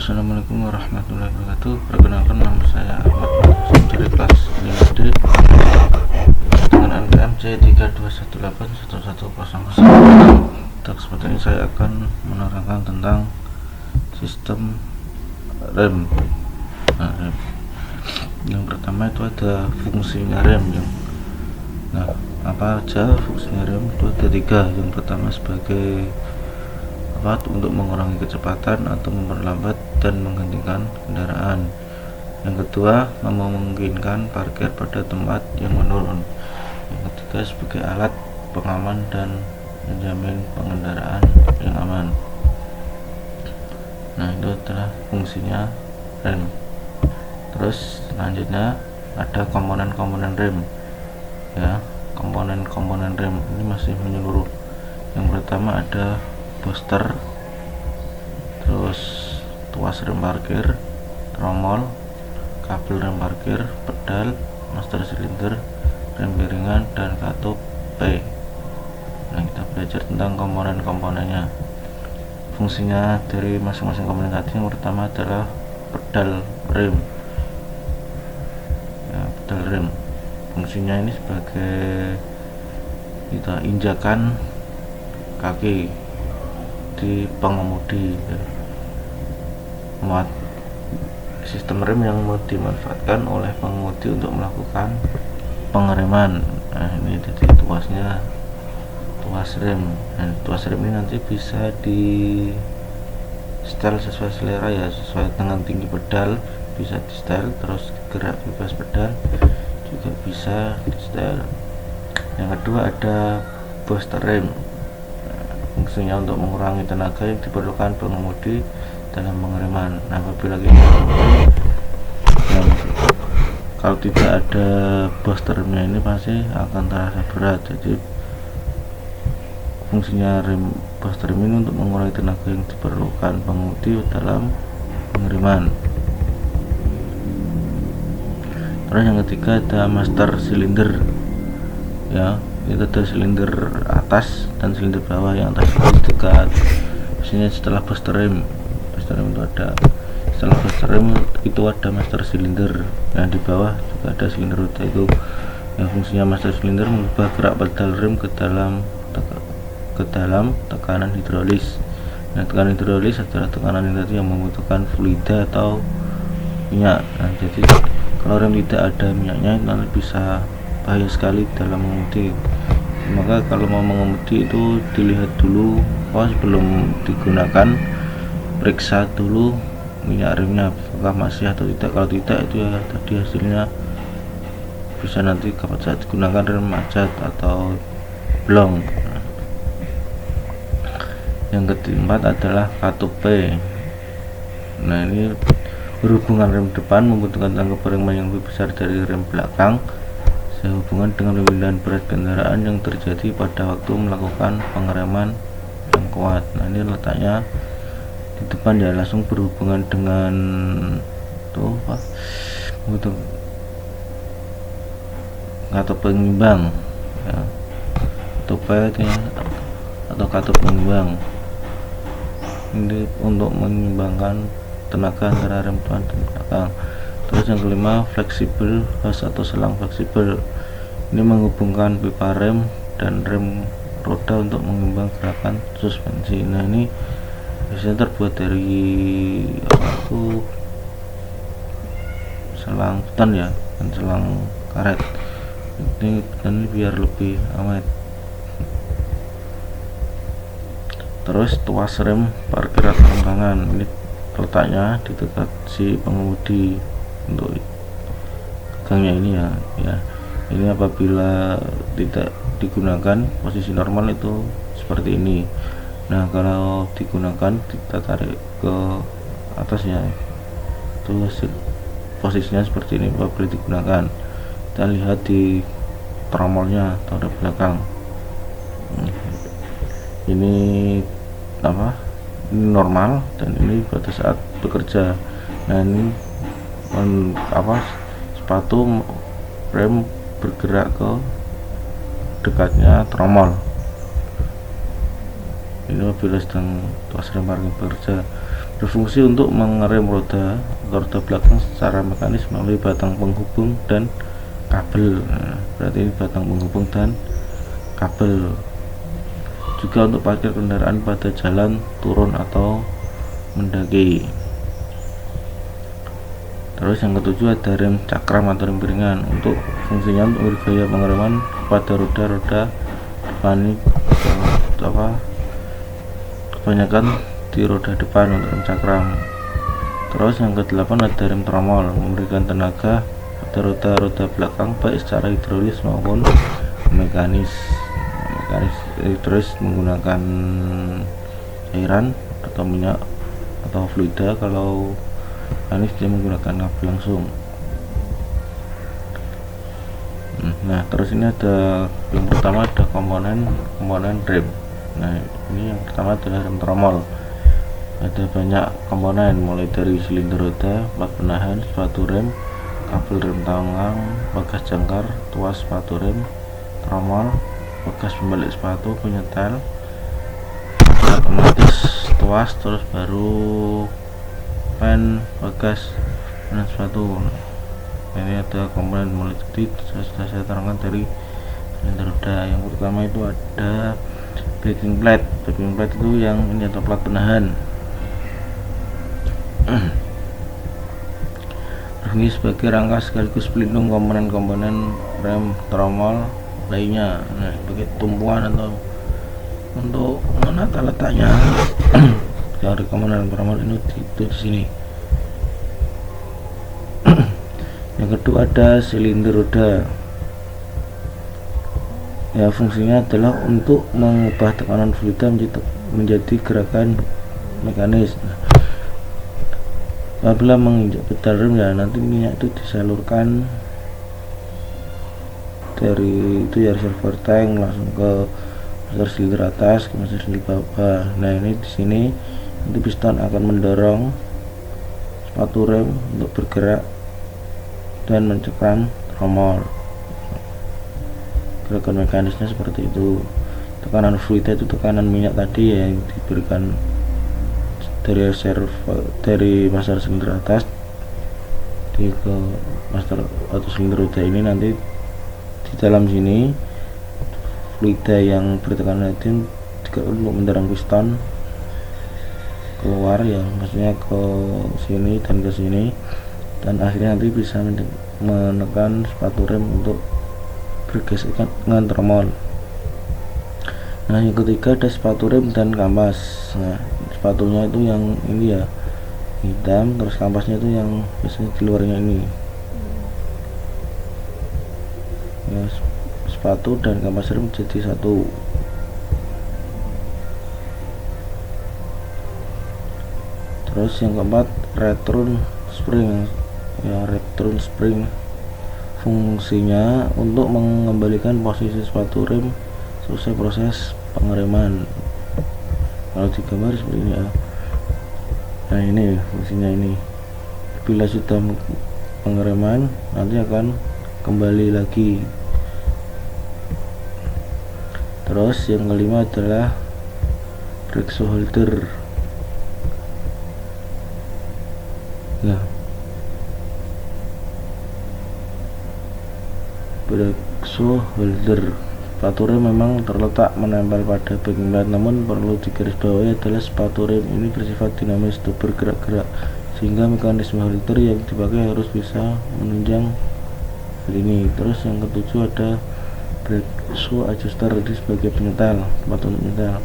Assalamualaikum warahmatullahi wabarakatuh. Perkenalkan, nama saya Ahmad dari kelas 5D dengan NPM C321811006. Untuk kesempatan ini saya akan menerangkan tentang sistem rem. Rem. Yang pertama itu ada fungsinya rem. Apa aja fungsinya rem? Itu ada 3. Yang pertama sebagai untuk mengurangi kecepatan atau memperlambat dan menghentikan kendaraan. Yang kedua, memungkinkan parkir pada tempat yang menurun. Yang ketiga, sebagai alat pengaman dan menjamin pengendaraan yang aman. Nah, itu adalah fungsinya rem. Terus selanjutnya ada komponen-komponen rem. Komponen-komponen rem ini masih menyeluruh. Yang pertama ada booster, terus tuas rem parkir, tromol, kabel rem parkir, pedal, master silinder, rem piringan, dan katup P. Nah, kita belajar tentang komponen-komponennya. Fungsinya dari masing-masing komponen tadi, yang pertama adalah pedal rem. Pedal rem fungsinya ini sebagai kita injakan kaki di pengemudi. Sistem rem yang dimanfaatkan oleh pengemudi untuk melakukan pengereman. Nah, ini jadi tuasnya, tuas rem. Dan tuas rem ini nanti bisa di setel sesuai selera ya, sesuai dengan tinggi pedal bisa di setel, terus gerak bebas pedal juga bisa di setel. Yang kedua ada booster rem. Fungsinya untuk mengurangi tenaga yang diperlukan pengemudi dalam pengereman. Nah, apabila kalau tidak ada booster remnya ini pasti akan terasa berat. Jadi fungsinya rem booster rem ini untuk mengurangi tenaga yang diperlukan pengemudi dalam pengereman. Terus yang ketiga ada master silinder. Itu ada silinder atas dan silinder bawah. Yang atas itu dekat biasanya setelah booster rem itu ada, setelah booster rem itu ada master silinder. Nah, di bawah juga ada silinder roda. Itu yang fungsinya master silinder mengubah gerak pedal rem ke dalam tekanan hidrolis. Nah, tekanan hidrolis adalah tekanan yang tadi yang membutuhkan fluida atau minyak. Nah, jadi kalau rem tidak ada minyaknya nanti bisa bahaya sekali dalam mengemudi. Maka kalau mau mengemudi itu dilihat dulu sebelum digunakan, periksa dulu minyak remnya apakah masih atau tidak. Kalau tidak, itu ya tadi hasilnya bisa nanti kapan saat digunakan rem macet atau blong. Yang keempat adalah katup P. Nah, ini berhubungan rem depan membutuhkan tenaga pengereman yang lebih besar dari rem belakang, sehubungan dengan pemindahan berat kendaraan yang terjadi pada waktu melakukan pengereman yang kuat. Nah, ini letaknya di depan ya, langsung berhubungan dengan katup pengimbang atau katup pengimbang. Ini untuk mengimbangkan tenaga antara rem depan dan belakang. Terus yang kelima, fleksibel hose atau selang fleksibel. Ini menghubungkan pipa rem dan rem roda untuk mengimbang gerakan suspensi. Nah, ini biasanya terbuat dari selang beton ya, dan selang karet. Ini biar lebih awet. Terus tuas rem parkir atau rem tangan. Ini letaknya di dekat si pengemudi untuk gangnya ini ya. Ini apabila tidak digunakan posisi normal itu seperti ini. Nah, kalau digunakan kita tarik ke atas ya, itu posisinya seperti ini. Apabila digunakan, kita lihat di tromolnya atau di belakang. Ini ini normal dan ini pada saat bekerja. Nah, ini sepatu rem bergerak ke dekatnya tromol. Ini apabila sedang tuas rem parkir bekerja. berfungsi untuk mengerem roda belakang secara mekanis melalui batang penghubung dan kabel. Nah, berarti ini batang penghubung dan kabel. Juga untuk parkir kendaraan pada jalan turun atau mendaki. Terus yang ketujuh ada rem cakram atau rem piringan. Untuk fungsinya untuk memberi gaya pengereman pada roda-roda depan kebanyakan di roda depan untuk rem cakram. Terus yang ke-8 ada rem tromol, memberikan tenaga pada roda-roda belakang baik secara hidrolis maupun mekanis. Terus menggunakan cairan atau minyak atau fluida, kalau mekanis dia menggunakan kabel langsung. Nah, terus ini ada yang pertama ada komponen rem. Nah, ini yang pertama adalah rem tromol. Ada banyak komponen mulai dari silinder roda, plat penahan, sepatu rem, kabel rem tangan, bagas jangkar, tuas sepatu rem, tromol, bagas pembalik sepatu, penyetel, otomatis, tuas, terus baru pen, bagas, dan sepatu. Ini ada komponen mulai dari sudah saya terangkan dari silinder roda. Yang pertama itu ada backing plate. Backing plate itu yang ini atau plat penahan. Ini sebagai rangka sekaligus pelindung komponen-komponen rem tromol lainnya. Nah, sebagai tumpuan atau untuk menata letaknya dari komponen tromol ini itu di sini. Yang kedua ada silinder roda. Ya, fungsinya adalah untuk mengubah tekanan fluida menjadi gerakan mekanis. Apabila menginjak pedal rem, ya nanti minyak itu disalurkan dari reservoir tank langsung ke master silinder atas ke master silinder bawah. Nah, ini di sini nanti piston akan mendorong sepatu rem untuk bergerak dan mencekram tromol. Gerakan mekanisnya seperti itu. Tekanan fluida itu tekanan minyak tadi ya, yang diberikan dari master silinder atas ke master atau silinder roda ini. Nanti di dalam sini fluida yang bertekanan itu juga untuk mendorong piston keluar, ya maksudnya ke sini dan ke sini, dan akhirnya nanti bisa menekan sepatu rem untuk bergesekan dengan tromol. Nah, yang ketiga ada sepatu rem dan kampas. Nah, sepatunya itu yang ini ya hitam, terus kampasnya itu yang biasanya di luarnya ini ya, sepatu dan kampas rem jadi satu. Terus yang keempat return spring. Ya, return spring fungsinya untuk mengembalikan posisi sepatu rem selesai proses pengereman. Kalau digambar seperti ini ya. Nah, ini fungsinya ini. Bila sudah pengereman nanti akan kembali lagi. Terus yang kelima adalah brake shoe holder. Ya, brake shoe holder. Sepatu rem memang terletak menempel pada backing plate, namun perlu digarisbawahi adalah sepatu rem ini bersifat dinamis atau bergerak-gerak, sehingga mekanisme holder yang dipakai harus bisa menunjang hal ini. Terus yang ketujuh ada brake shoe adjuster, ini sebagai penyetel, tempat untuk menyetel.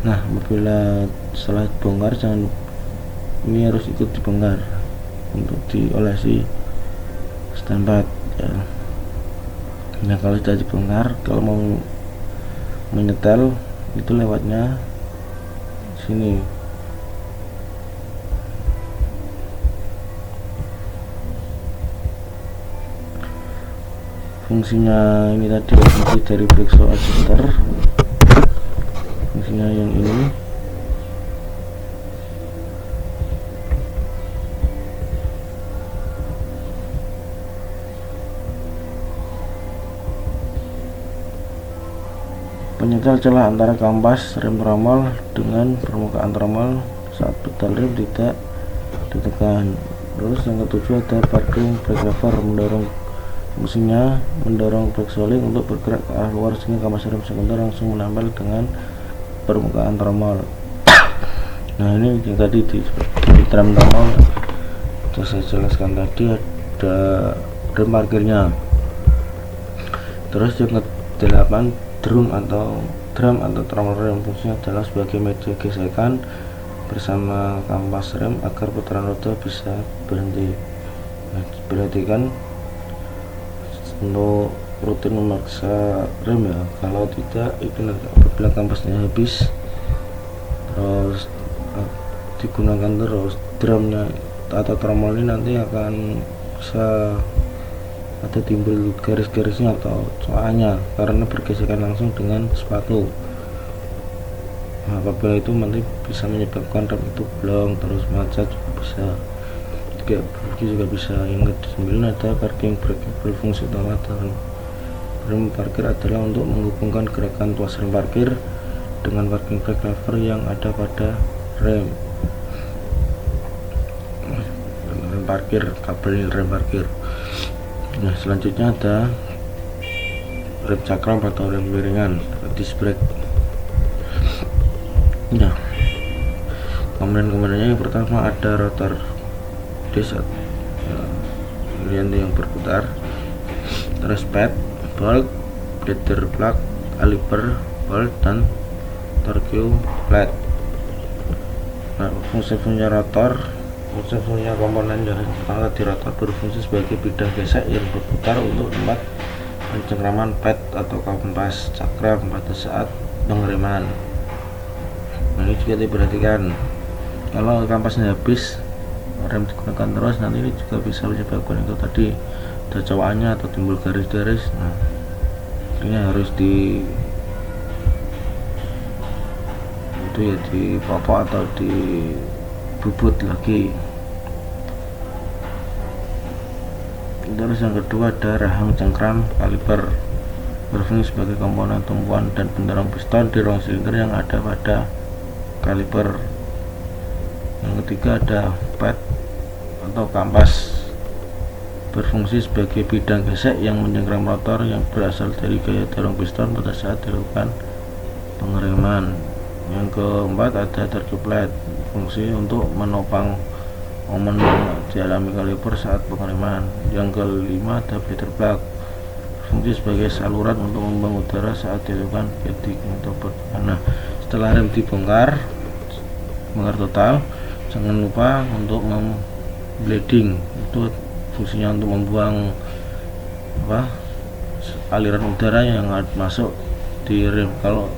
Nah, apabila setelah dibongkar, jangan ini harus ikut dibongkar untuk diolesi standar ya. Nah, kalau sudah dibongkar, kalau mau menyetel itu lewatnya sini. Fungsinya ini tadi, fungsi dari brake shoe adjuster, fungsinya yang ini. Penyetel celah antara kampas rem tromol dengan permukaan tromol saat pedal rem tidak ditekan. Terus yang ketujuh ada parking brake lever, fungsinya mendorong brake solid untuk bergerak ke arah luar sehingga kampas rem sekunder langsung menempel dengan permukaan tromol. Nah, ini yang tadi di drum tromol sudah saya jelaskan tadi, ada rem parkirnya. Terus yang ke-8 drum atau tromol rem, fungsinya adalah sebagai media gesekan bersama kampas rem agar putaran roda bisa berhenti. Nah, perhatikan untuk rutin memeriksa rem ya, kalau tidak itu nanti apabila kampasnya habis terus digunakan terus drumnya atau tromol ini, nanti akan bisa ada timbul garis-garisnya atau coaknya karena bergesekan langsung dengan sepatu. Nah, apabila itu nanti bisa menyebabkan rem itu blong, terus macet juga bisa. Yang ke-9 ada parking brake, berfungsi utama dalam rem parkir adalah untuk menghubungkan gerakan tuas rem parkir dengan parking brake lever yang ada pada rem parkir, kabel rem parkir. Nah, selanjutnya ada rem cakram atau rem wiringan, disc brake. Nah, komponen-komponennya yang pertama ada rotor disc yang berputar, terus pad, bolt, leader plug, kaliper, bolt, dan torque plate. Nah, fungsi-fungsinya rotor, fungsi-fungsinya komponen yang pertama di rotor berfungsi sebagai bidang gesek yang berputar untuk tempat pencengkraman pad atau kampas cakram pada saat pengereman. Nah, ini juga diperhatikan, kalau kampasnya habis rem digunakan terus, nanti ini juga bisa menyebabkan itu tadi ada cowakannya atau timbul garis-garis. Nah, ini harus dipotong atau dibubut lagi. Terus yang kedua ada rahang cengkram kaliper, berfungsi sebagai komponen tumpuan dan pendorong piston di ruang silinder yang ada pada kaliper. Yang ketiga ada pad atau kampas, berfungsi sebagai bidang gesek yang mencengkram rotor yang berasal dari gaya dorong piston pada saat dilakukan pengereman. Yang keempat ada torque plate, fungsi untuk menopang momen yang dialami kaliper saat pengereman. Yang kelima ada bleeder plug, berfungsi sebagai saluran untuk membuang udara saat dilakukan bedding atau pertukaran. Nah, setelah rem dibongkar total, jangan lupa untuk bleeding, itu fungsinya untuk membuang aliran udara yang masuk di rem. Kalau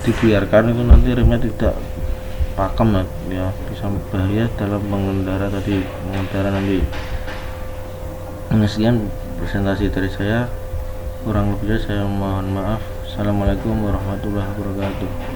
dibiarkan itu nanti remnya tidak pakem ya, bisa bahaya dalam mengendara nanti. Sekian presentasi dari saya, kurang lebihnya saya mohon maaf. Assalamualaikum warahmatullahi wabarakatuh.